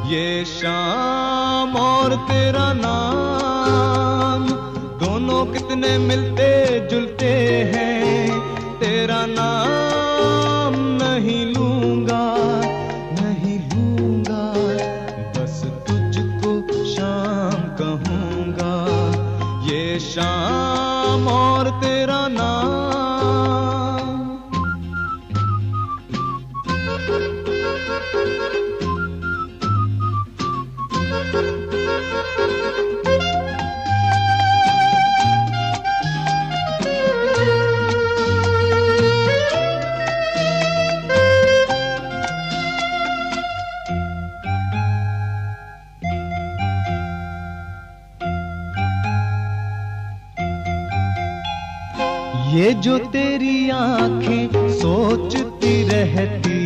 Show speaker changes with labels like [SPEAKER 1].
[SPEAKER 1] ये शाम और तेरा नाम दोनों कितने मिलते जुलते हैं। तेरा नाम नहीं लूंगा, नहीं लूंगा, बस तुझको शाम कहूंगा। ये शाम और तेरा नाम। ये जो तेरी आंखें सोचती रहती